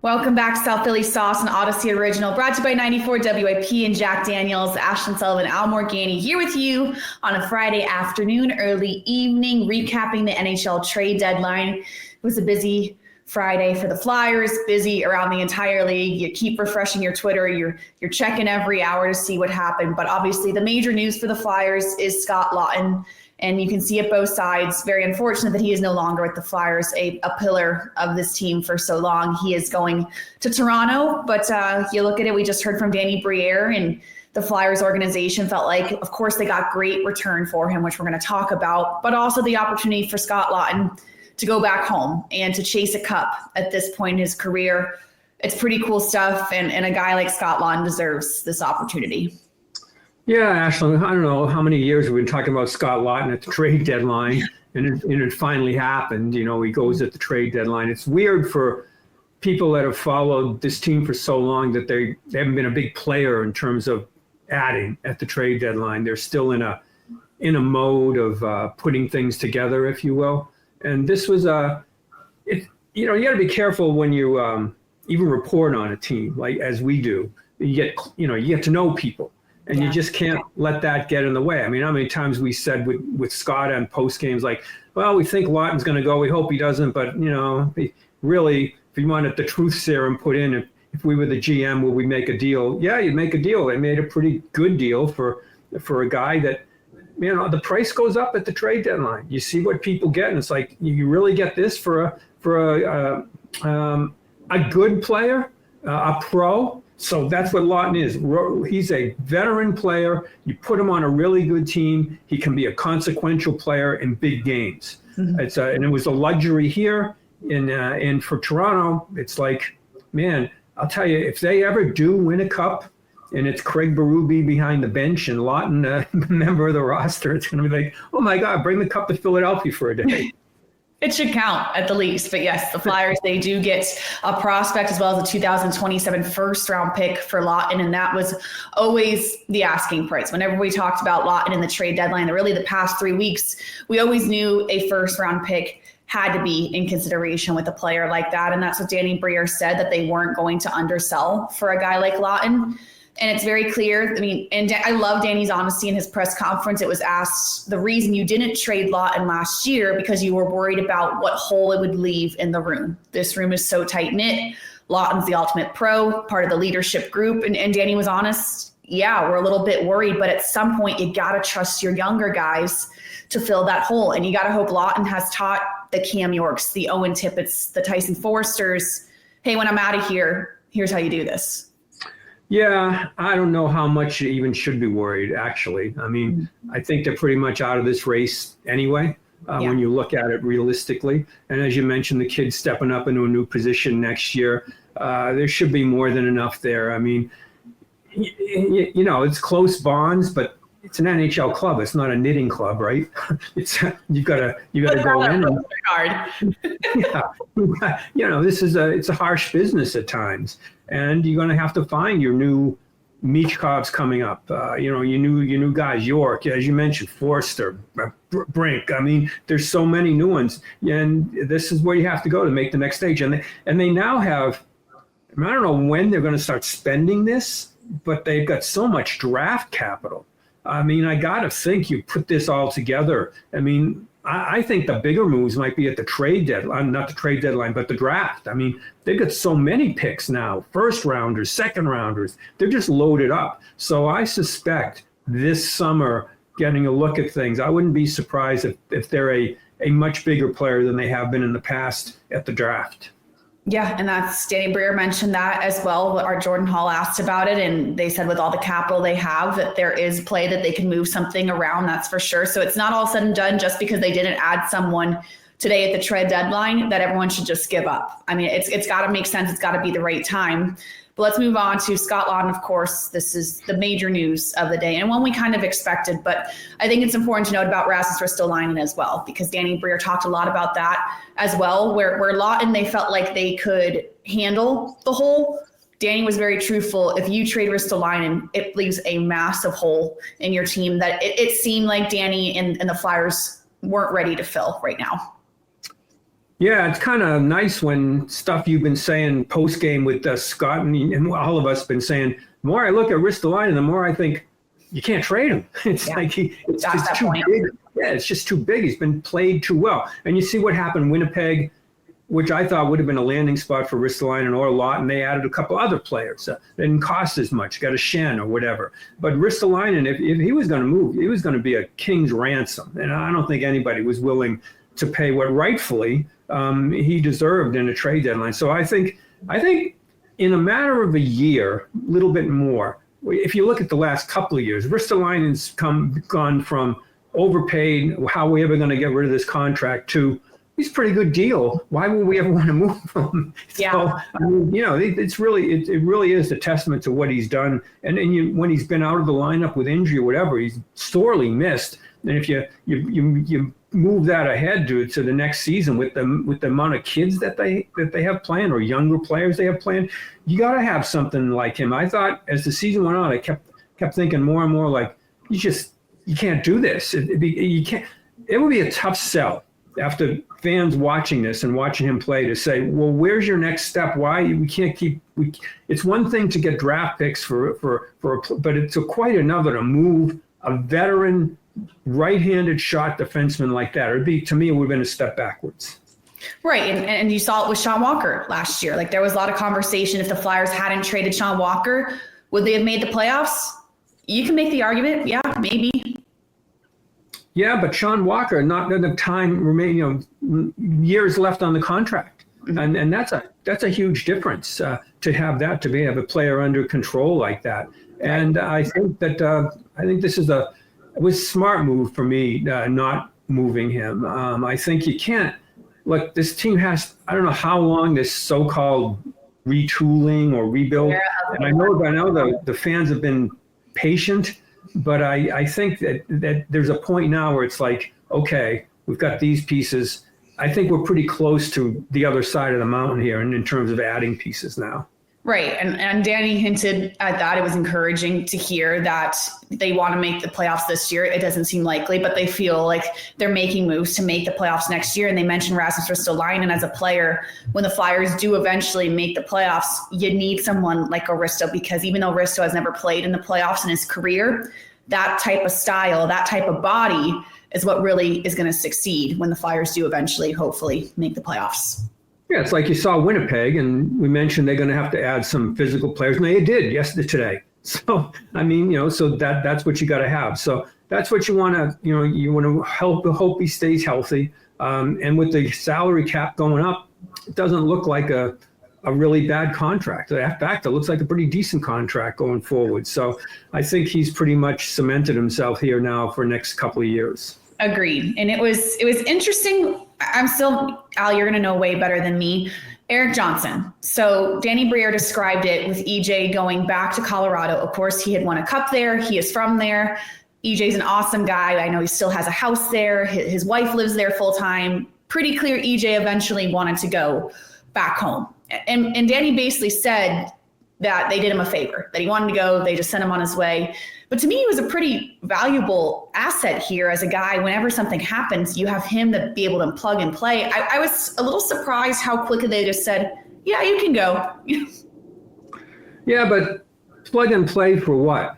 Welcome back, South Philly Sauce, an Audacy original, brought to you by 94 WIP and Jack Daniels. Ashlyn, Sullivan, Al Morgant here with you on a Friday afternoon, early evening, recapping the NHL Trade Deadline. It was a busy Friday for the Flyers, busy around the entire league. You keep refreshing your Twitter. You're checking every hour to see what happened. But obviously the major news for the Flyers is Scott Laughton. And you can see it both sides. Very unfortunate that he is no longer with the Flyers, a pillar of this team for so long. He is going to Toronto. But you look at it, we just heard from Danny Briere, and the Flyers organization felt like, of course, they got great return for him, which we're going to talk about, but also the opportunity for Scott Laughton to go back home and to chase a cup at this point in his career. It's pretty cool stuff, and a guy like Scott Laughton deserves this opportunity. Yeah, Ashlyn, I don't know how many years we've been talking about Scott Laughton at the trade deadline, and it finally happened. You know, he goes at the trade deadline. It's weird for people that have followed this team for so long that they haven't been a big player in terms of adding at the trade deadline. They're still in a mode of putting things together, if you will. And this was you got to be careful when you even report on a team, like as we do. You get to know people. And you just can't let that get in the way. I mean, how many times we said with Scott on post games, like, well, we think Laughton's going to go. We hope he doesn't. But, really, if you wanted the truth serum put in, if we were the GM, would we make a deal? Yeah, you'd make a deal. They made a pretty good deal for a guy that, the price goes up at the trade deadline. You see what people get. And it's like, you really get this for a good player, a pro. So that's what Laughton is. He's a veteran player. You put him on a really good team, he can be a consequential player in big games. Mm-hmm. And it was a luxury here. And for Toronto, it's like, man, I'll tell you, if they ever do win a cup and it's Craig Berube behind the bench and Laughton, a member of the roster, it's going to be like, oh my God, bring the cup to Philadelphia for a day. It should count at the least. But yes, the Flyers, they do get a prospect as well as a 2027 first round pick for Laughton. And that was always the asking price. Whenever we talked about Laughton in the trade deadline, really the past 3 weeks, we always knew a first round pick had to be in consideration with a player like that. And that's what Danny Briere said, that they weren't going to undersell for a guy like Laughton. And it's very clear. I mean, and I love Danny's honesty in his press conference. It was asked the reason you didn't trade Laughton last year because you were worried about what hole it would leave in the room. This room is so tight knit. Laughton's the ultimate pro, part of the leadership group. And Danny was honest. Yeah, we're a little bit worried, but at some point you got to trust your younger guys to fill that hole. And you got to hope Laughton has taught the Cam Yorks, the Owen Tippett's, the Tyson Forsters, hey, when I'm out of here, here's how you do this. Yeah, I don't know how much you even should be worried, actually. I mean, I think they're pretty much out of this race anyway, when you look at it realistically. And as you mentioned, the kid's stepping up into a new position next year. There should be more than enough there. I mean, it's close bonds, but it's an NHL club. It's not a knitting club, right? You gotta go in. It's a harsh business at times. And you're going to have to find your new Michkovs coming up. Your new guys, York, as you mentioned, Forster, Brink. I mean, there's so many new ones, and this is where you have to go to make the next stage. And they now have. I don't know when they're going to start spending this, but they've got so much draft capital. I mean, I got to think you put this all together. I mean, I think the bigger moves might be at the trade deadline, not the trade deadline, but the draft. I mean, they've got so many picks now, first rounders, second rounders. They're just loaded up. So I suspect this summer, getting a look at things, I wouldn't be surprised if they're a much bigger player than they have been in the past at the draft. Yeah, and that's Danny Briere mentioned that as well. Our Jordan Hall asked about it, and they said with all the capital they have that there is play that they can move something around, that's for sure. So it's not all said and done just because they didn't add someone today at the trade deadline that everyone should just give up. I mean, it's got to make sense. It's got to be the right time. But let's move on to Scott Laughton. Of course, this is the major news of the day and one we kind of expected, but I think it's important to note about Rasmus Ristolainen as well, because Danny Briere talked a lot about that as well, where Laughton, they felt like they could handle the hole. Danny was very truthful. If you trade Ristolainen, it leaves a massive hole in your team that it seemed like Danny and the Flyers weren't ready to fill right now. Yeah, it's kind of nice when stuff you've been saying post game with Scott and all of us been saying. The more I look at Ristolainen, the more I think you can't trade him. It's like it's just too big. Yeah, it's just too big. He's been played too well. And you see what happened Winnipeg, which I thought would have been a landing spot for Ristolainen or Laughton. They added a couple other players. They didn't cost as much. Got a Shen or whatever. But Ristolainen, if he was going to move, he was going to be a king's ransom. And I don't think anybody was willing to pay what rightfully he deserved in a trade deadline. So I think in a matter of a year, a little bit more, if you look at the last couple of years, Ristolainen's gone from overpaid, how are we ever going to get rid of this contract, to he's a pretty good deal. Why would we ever want to move him? Yeah. So, I mean, it really is a testament to what he's done. And when he's been out of the lineup with injury or whatever, he's sorely missed. And if you move that ahead to the next season with the amount of kids that they have playing or younger players they have playing, you got to have something like him. I thought as the season went on, I kept thinking more and more like you can't do this. You can't. It would be a tough sell after fans watching this and watching him play to say, well, where's your next step? Why we can't keep? It's one thing to get draft picks but it's quite another to move a veteran right-handed shot defenseman like that. To me, it would have been a step backwards. Right. And you saw it with Sean Walker last year. Like there was a lot of conversation. If the Flyers hadn't traded Sean Walker, would they have made the playoffs? You can make the argument. Yeah, maybe. Yeah, but Sean Walker, not enough time remaining, years left on the contract. Mm-hmm. And that's a huge difference to have a player under control like that. And I think that it was a smart move for me, not moving him. I think you can't look. This team has, I don't know how long this so-called retooling or rebuild. Yeah. And I know the fans have been patient, but I think that there's a point now where it's like, okay, we've got these pieces. I think we're pretty close to the other side of the mountain here, and in terms of adding pieces now. Right. And Danny hinted at that. It was encouraging to hear that they want to make the playoffs this year. It doesn't seem likely, but they feel like they're making moves to make the playoffs next year. And they mentioned Rasmus Ristolainen as a player. When the Flyers do eventually make the playoffs, you need someone like a Risto, because even though Risto has never played in the playoffs in his career, that type of style, that type of body is what really is going to succeed when the Flyers do eventually, hopefully, make the playoffs. Yeah, it's like you saw Winnipeg, and we mentioned they're going to have to add some physical players, and they did today. So, I mean, so that's what you got to have. So that's what you want to, you want to hope he stays healthy. And with the salary cap going up, it doesn't look like a really bad contract. In fact, it looks like a pretty decent contract going forward. So I think he's pretty much cemented himself here now for the next couple of years. Agreed. And it was interesting. I'm still, Al, you're going to know way better than me. Eric Johnson. So Danny Briere described it with EJ going back to Colorado. Of course, he had won a cup there. He is from there. EJ's an awesome guy. I know he still has a house there. His wife lives there full time. Pretty clear EJ eventually wanted to go back home. And Danny basically said that they did him a favor, that he wanted to go. They just sent him on his way. But to me, he was a pretty valuable asset here as a guy. Whenever something happens, you have him to be able to plug and play. I was a little surprised how quickly they just said, yeah, you can go. Yeah, but plug and play for what?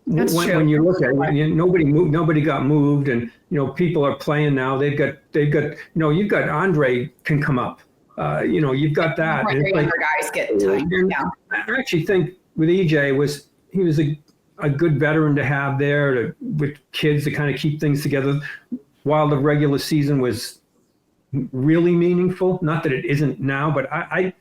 That's true. When you look at it, nobody moved, nobody got moved, and people are playing now. They've got you've got Andre can come up. You've got that. Younger guys get time. Yeah. I actually think with EJ he was a good veteran to have there with kids to kind of keep things together while the regular season was really meaningful. Not that it isn't now, but I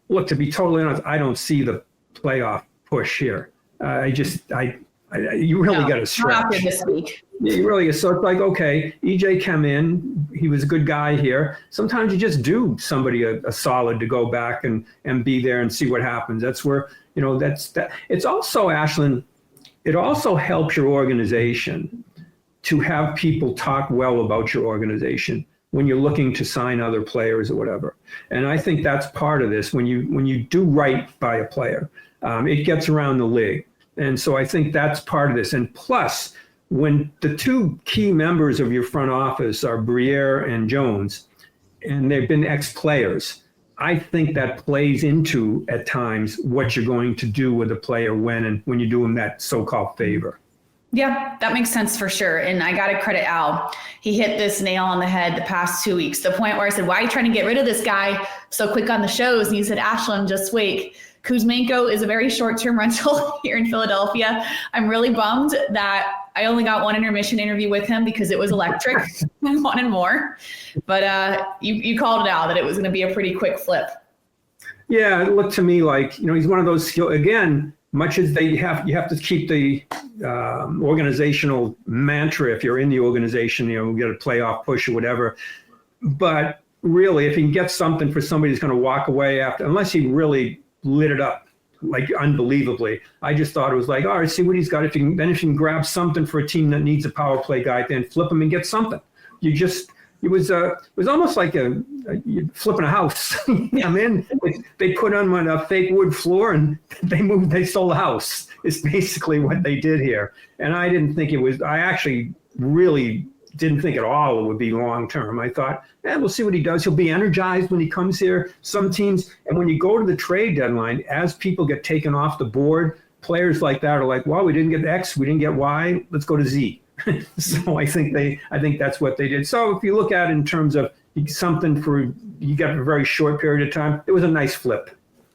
look, to be totally honest, I don't see the playoff push here. You really got to stretch. Not this week. You really is. So it's like, okay, EJ came in. He was a good guy here. Sometimes you just do somebody a solid to go back and be there and see what happens. That's where, that's that. It's also, Ashlyn, it also helps your organization to have people talk well about your organization when you're looking to sign other players or whatever. And I think that's part of this. When you do right by a player, it gets around the league. And so I think that's part of this. And plus, when the two key members of your front office are Briere and Jones, and they've been ex-players. I think that plays into, at times, what you're going to do with a player when you do him that so-called favor. Yeah, that makes sense for sure. And I got to credit Al. He hit this nail on the head the past 2 weeks, the point where I said, why are you trying to get rid of this guy so quick on the shows? And he said, Ashlyn, just wait. Kuzmenko is a very short-term rental here in Philadelphia. I'm really bummed that I only got one intermission interview with him because it was electric. I wanted more. But you called it out that it was going to be a pretty quick flip. Yeah, it looked to me like, he's one of those, again, much as you have to keep the organizational mantra if you're in the organization, get a playoff push or whatever. But really, if he can get something for somebody who's going to walk away after, unless he really lit it up like unbelievably, I just thought it was like, all right, see what he's got. If you can grab something for a team that needs a power play guy, then flip him and get something. It was almost like you're flipping a house. They put on a fake wood floor and they sold the house. It's basically what they did here. And I didn't think I actually really didn't think at all it would be long term. I thought, we'll see what he does. He'll be energized when he comes here. Some teams, and when you go to the trade deadline, as people get taken off the board, players like that are like, well, we didn't get X, we didn't get Y, let's go to Z. So I think that's what they did. So if you look at it in terms of something you got a very short period of time, it was a nice flip.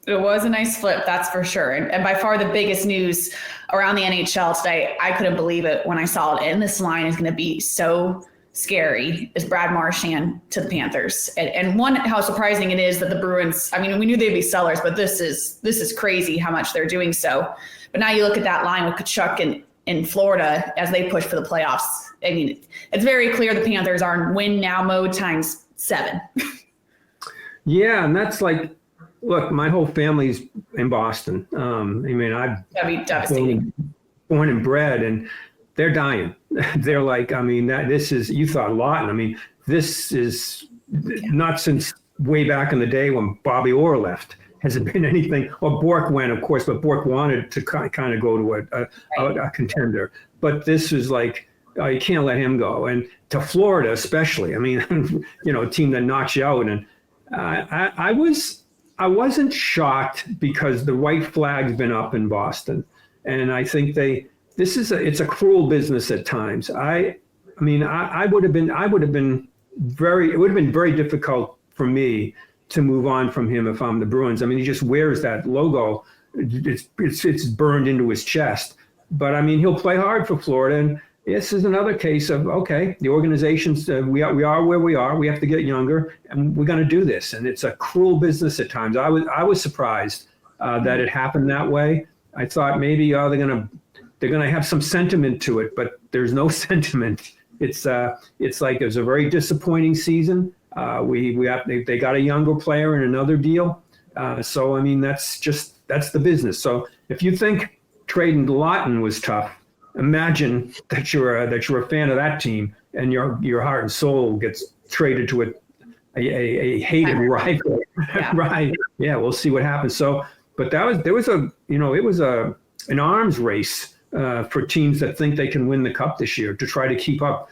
It was a nice flip, that's for sure. And by far the biggest news around the NHL today, I couldn't believe it when I saw it. And this line is going to be so scary, is Brad Marchand to the Panthers. And one, how surprising it is that the Bruins, we knew they'd be sellers, but this is crazy how much they're doing so. But now you look at that line with Tkachuk in Florida as they push for the playoffs. It's very clear the Panthers are in win now mode times 7. Yeah, and that's like, look, my whole family's in Boston. I'm That'd be devastating. Born and bred, and they're dying. They're like, this is, you thought Laughton. This is not since way back in the day when Bobby Orr left. Has it been anything? Well, Bork went, of course, but Bork wanted to kind of go to a contender. But this is like, you can't let him go. And to Florida, especially, a team that knocks you out. And I wasn't shocked because the white flag's been up in Boston. And I think it's a cruel business at times. It would have been very difficult for me to move on from him if I'm the Bruins. He just wears that logo. It's burned into his chest. But he'll play hard for Florida. And this is another case of, okay, the organizations, we are where we are. We have to get younger, and we're going to do this. And it's a cruel business at times. I was surprised that it happened that way. I thought maybe they're going to have some sentiment to it, but there's no sentiment. It's like it was a very disappointing season. They got a younger player in another deal. That's the business. So if you think trading Laughton was tough, imagine that you're a fan of that team and your heart and soul gets traded to a hated rival. Yeah. Right. Yeah. We'll see what happens. So, but it was an arms race for teams that think they can win the cup this year to try to keep up.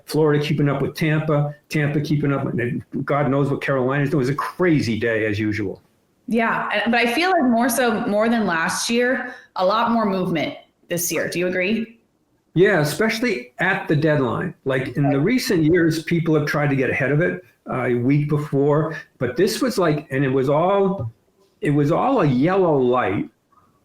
Florida keeping up with Tampa keeping up. God knows what Carolina is doing. It was a crazy day as usual. Yeah, but I feel like more than last year, a lot more movement this year. Do you agree? Yeah, especially at the deadline. Like in the recent years, people have tried to get ahead of it a week before, but this was like, and it was all a yellow light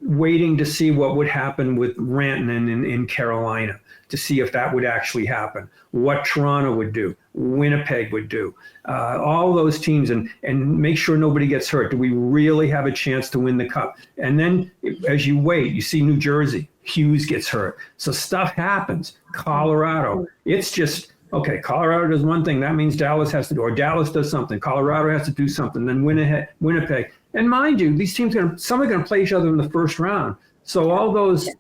waiting to see what would happen with Rantanen in Carolina, to see if that would actually happen, what Toronto would do, Winnipeg would do, all those teams, and make sure nobody gets hurt. Do we really have a chance to win the cup? And then as you wait, you see New Jersey, Hughes gets hurt. So stuff happens. Colorado, it's just, okay, Colorado does one thing, that means Dallas has to do, or Dallas does something, Colorado has to do something, then Winnipeg. And mind you, these teams, some are going to play each other in the first round. So all those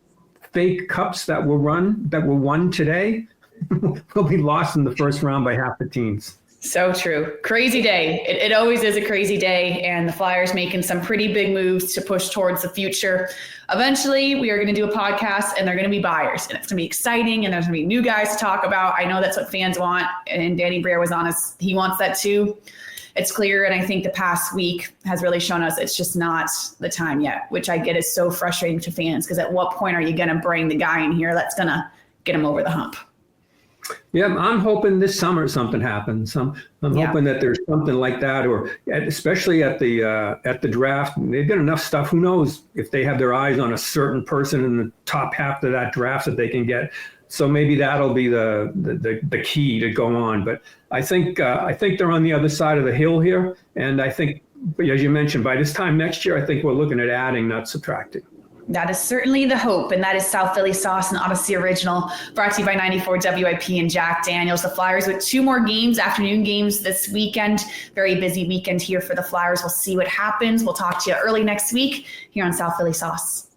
fake cups that were won today will be lost in the first round by half the teams. So true. Crazy day. It always is a crazy day, and the Flyers making some pretty big moves to push towards the future. Eventually, we are going to do a podcast, and they're going to be buyers, and it's going to be exciting, and there's going to be new guys to talk about. I know that's what fans want, and Danny Briere was honest. He wants that too. It's clear, and I think the past week has really shown us it's just not the time yet, which I get is so frustrating to fans, because at what point are you going to bring the guy in here that's going to get him over the hump? Yeah, I'm hoping this summer something happens. I'm hoping that there's something like that, or especially at the draft. They've got enough stuff. Who knows if they have their eyes on a certain person in the top half of that draft that they can get. So maybe that'll be the key to go on. But I think they're on the other side of the hill here, and I think, as you mentioned, by this time next year, I think we're looking at adding, not subtracting. That is certainly the hope, and that is South Philly Sauce and Audacy Original, brought to you by 94 WIP and Jack Daniels. The Flyers with 2 more games, afternoon games this weekend. Very busy weekend here for the Flyers. We'll see what happens. We'll talk to you early next week here on South Philly Sauce.